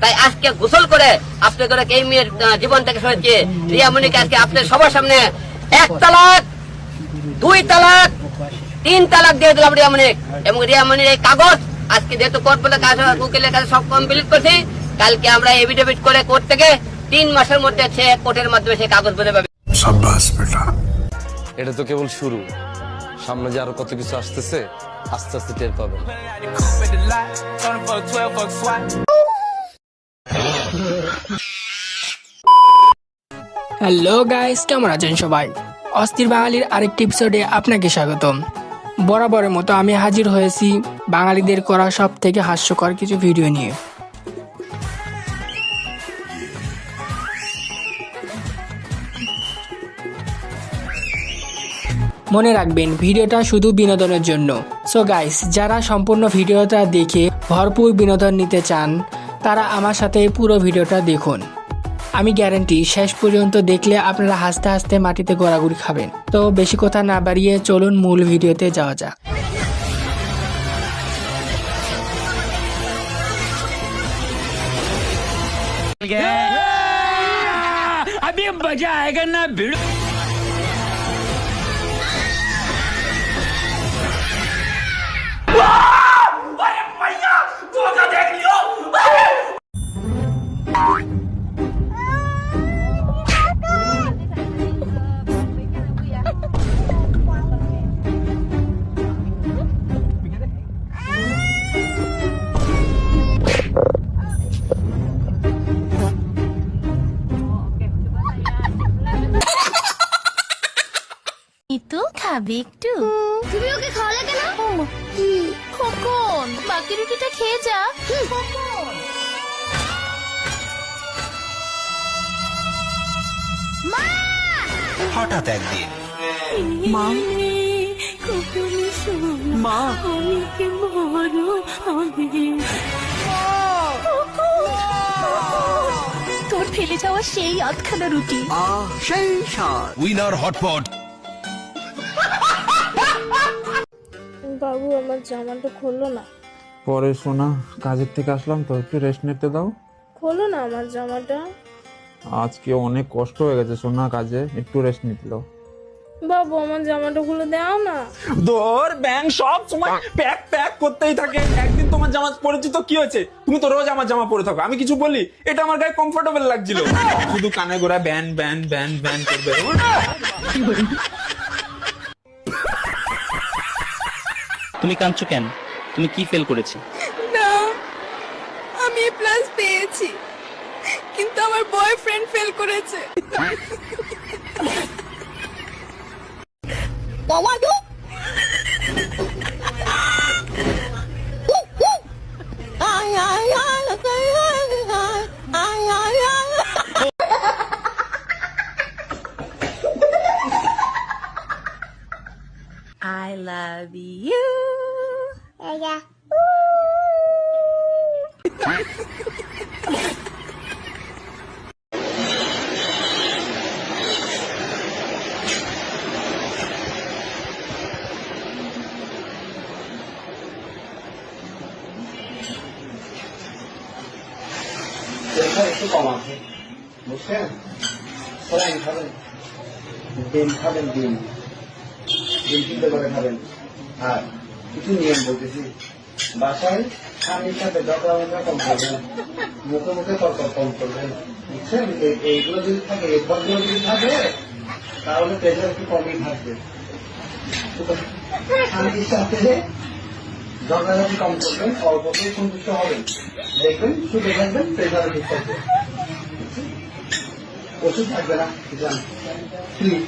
তাই আজকে গোসল করে আপনাদের এই মেয়ের জীবন থেকে সরেছে রিয়ামণিকে আজকে আপনার সবার সামনে 1 তালাক 2 তালাক 3 তালাক দিয়ে দিলাম রিয়ামণি এবং রিয়ামণির এই কাগজ আজকে যেহেতু কোর্ট বলে কাজ উকিলের কাছে সব কমপ্লিট করছি, কালকে আমরা এফিডেভিট করে কোর্ট থেকে 3 মাসের মধ্যে সে কোর্টের মাধ্যমে সেই কাগজ পেতে পাবে। শাবাশ বেটা। এটা তো কেবল শুরু, সামনে যে আরো কত কিছু আসতেছে আস্তে আস্তে টের পাবেন। হ্যালো গাইস, কেমন আছেন সবাই? অস্থির বাঙালির আরেকটি এপিসোডে আপনাকে স্বাগতম। বরাবরের মতো আমি হাজির হয়েছি বাঙালিদের করা সব থেকে হাস্যকর কিছু ভিডিও নিয়ে। মনে রাখবেন ভিডিওটা শুধু বিনোদনের জন্য। সো গাইস, যারা সম্পূর্ণ ভিডিওটা দেখে ভরপুর বিনোদন নিতে চান তারা আমার সাথে পুরো ভিডিওটা দেখুন। আমি গ্যারান্টি শেষ পর্যন্ত দেখলে আপনারা হাসতে হাসতে মাটিতে গড়াগড়ি খাবেন। তো বেশি কথা না বাড়িয়ে চলুন মূল ভিডিওতে যাওয়া যাক। अभी मजा आएगा ना भिड़ो। একটু খাবে একটু। তুমি ওকে খাওয়ালে কেন? কখন বাকি রুটিটা খেয়ে যা। হঠাৎ একদিন মা মা তোর ফেলে যাওয়া সেই আধখানা রুটি। সেই স্বাদ উইনার হটপট। বাবু, আমার জামাটা খোলো না। পরে শোনা, কাজের থেকে আসলাম তো, একটু রেস্ট নিতে দাও। খোলো না আমার জামাটা। আজকে অনেক কষ্ট হয়ে গেছে সোনা, কাজে একটু রেস্ট নিতে দাও। বাবু, আমার জামাটা খুলে দাও না। তোর ব্যাং সব সময় প্যাক প্যাক করতেই থাকে। একদিন তোমার জামা পরেছি তো কি হয়েছে? তুমি তো রোজ আমার জামা পরে থাকো, আমি কিছু বলি? এটা আমার গায়ে কমফোর্টেবল লাগছিল। শুধু কানে গোড়া ব্যান ব্যান ব্যান ব্যান করবে। তুমি কাঁদছো কেন? তুমি কি ফেল করেছি? না, আমি প্লাস পেয়েছি, কিন্তু আমার বয়ফ্রেন্ড ফেল করেছে। I love you. Yeah. একটু কম আছে, বুঝছেন? খাবেন ডিম, খাবেন ডিম, ডিম সিদ্ধ করে খাবেন। আর কিছু নিয়ম বলতেছি, বাসায় স্বামীর সাথে ঝগড়া কম করবেন, মুখে মুখে তর্ক কম করবেন, বুঝছেন? এইগুলো যদি থাকে, এই ফলগুলো যদি থাকে, তাহলে প্রেশার একটু কমই থাকবে। স্বামীর সাথে ঝগড়াঝাটি কম করবেন, অল্পতেই সন্তুষ্ট হবেন, দেখবেন সুখে থাকবেন, প্রেশারও ঠিক থাকবে, ওষুধ থাকবে না। প্লিজ